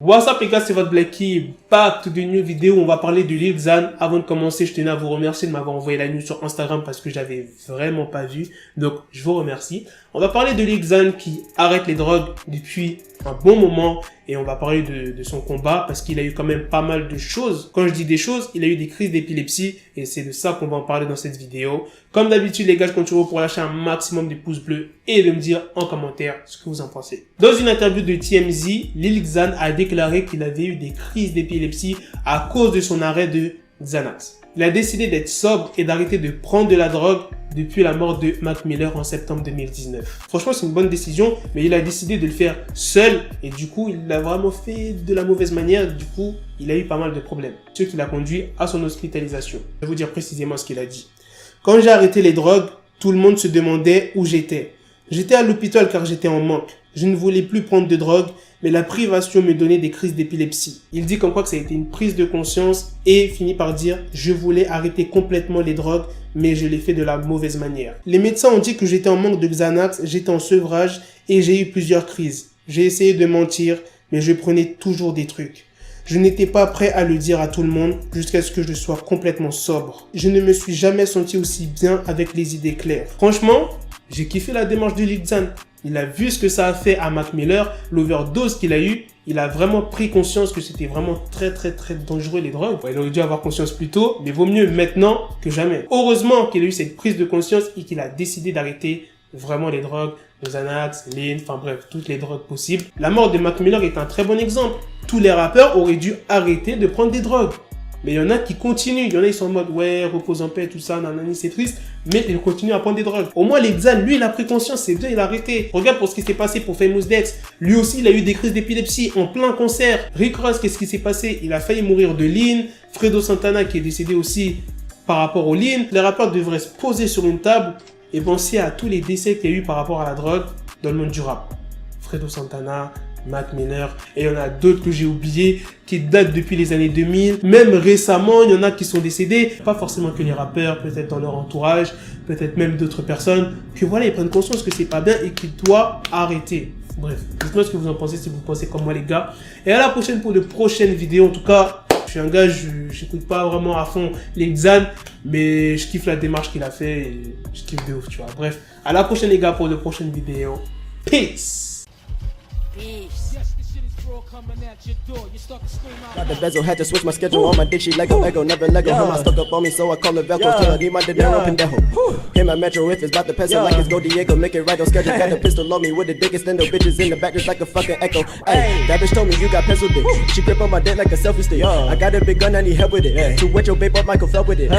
What's up les gars, c'est votre Blacky, back to the new vidéo où on va parler de Lil Xan. Avant de commencer, je tenais à vous remercier de m'avoir envoyé la news sur Instagram parce que j'avais vraiment pas vu, donc je vous remercie. On va parler de Lil Xan qui arrête les drogues depuis un bon moment et on va parler de son combat parce qu'il a eu quand même pas mal de choses. Quand je dis des choses, il a eu des crises d'épilepsie et c'est de ça qu'on va en parler dans cette vidéo. Comme d'habitude les gars, je compte sur vous pour lâcher un maximum de pouces bleus et de me dire en commentaire ce que vous en pensez. Dans une interview de TMZ, Lil Xan a déclaré qu'il avait eu des crises d'épilepsie à cause de son arrêt de Xanax. Il a décidé d'être sobre et d'arrêter de prendre de la drogue depuis la mort de Mac Miller en septembre 2019. Franchement, c'est une bonne décision, mais il a décidé de le faire seul et du coup, il l'a vraiment fait de la mauvaise manière. Du coup, il a eu pas mal de problèmes, ce qui l'a conduit à son hospitalisation. Je vais vous dire précisément ce qu'il a dit. Quand j'ai arrêté les drogues, tout le monde se demandait où j'étais. J'étais à l'hôpital car j'étais en manque. Je ne voulais plus prendre de drogue, mais la privation me donnait des crises d'épilepsie. Il dit comme quoi que ça a été une prise de conscience et finit par dire « Je voulais arrêter complètement les drogues, mais je l'ai fait de la mauvaise manière. » Les médecins ont dit que j'étais en manque de Xanax, j'étais en sevrage et j'ai eu plusieurs crises. J'ai essayé de mentir, mais je prenais toujours des trucs. Je n'étais pas prêt à le dire à tout le monde jusqu'à ce que je sois complètement sobre. Je ne me suis jamais senti aussi bien avec les idées claires. Franchement, j'ai kiffé la démarche de Lil Xan. Il a vu ce que ça a fait à Mac Miller, l'overdose qu'il a eu. Il a vraiment pris conscience que c'était vraiment très dangereux les drogues. Il aurait dû avoir conscience plus tôt, mais vaut mieux maintenant que jamais. Heureusement qu'il a eu cette prise de conscience et qu'il a décidé d'arrêter vraiment les drogues, le Xanax, Lean, enfin bref, toutes les drogues possibles. La mort de Mac Miller est un très bon exemple. Tous les rappeurs auraient dû arrêter de prendre des drogues. Mais il y en a qui continuent, il y en a qui sont en mode ouais, repose en paix, tout ça, nanani, c'est triste, mais ils continuent à prendre des drogues. Au moins, Lil Xan, lui, il a pris conscience, c'est bien, il a arrêté. Regarde pour ce qui s'est passé pour Famous Dex. Lui aussi, il a eu des crises d'épilepsie en plein concert. Rick Ross, qu'est-ce qui s'est passé? Il a failli mourir de Lean. Fredo Santana qui est décédé aussi par rapport au Lean. Les rappeurs devraient se poser sur une table et penser à tous les décès qu'il y a eu par rapport à la drogue dans le monde du rap. Fredo Santana, Mac Miller, et il y en a d'autres que j'ai oubliés qui datent depuis les années 2000. Même récemment, il y en a qui sont décédés. Pas forcément que les rappeurs, peut-être dans leur entourage, peut-être même d'autres personnes, que voilà, ils prennent conscience que c'est pas bien et qu'ils doivent arrêter. Bref, dites-moi ce que vous en pensez, si vous pensez comme moi les gars. Et à la prochaine pour de prochaines vidéos. En tout cas, je suis un gars, j'écoute pas vraiment à fond Lil Xan, mais je kiffe la démarche qu'il a fait et je kiffe de ouf, tu vois. Bref, à la prochaine les gars pour de prochaines vidéos. Peace! Got the bezel, had to switch my schedule. On my dick, she Lego, never Lego. Him, I stuck up on me, so I call it Velcro. Tell her, need my dinero, pendejo. Hit my metro if it's about to peso, like it's Go Diego. Make it right on schedule. Got the pistol on me with the dick extendo. Bitches in the back just like a fucking echo. Hey, that bitch told me you got pencil dick. She grip on my dick like a selfie stick. I got a big gun, I need help with it. To wet your babe up, Michael fell with it.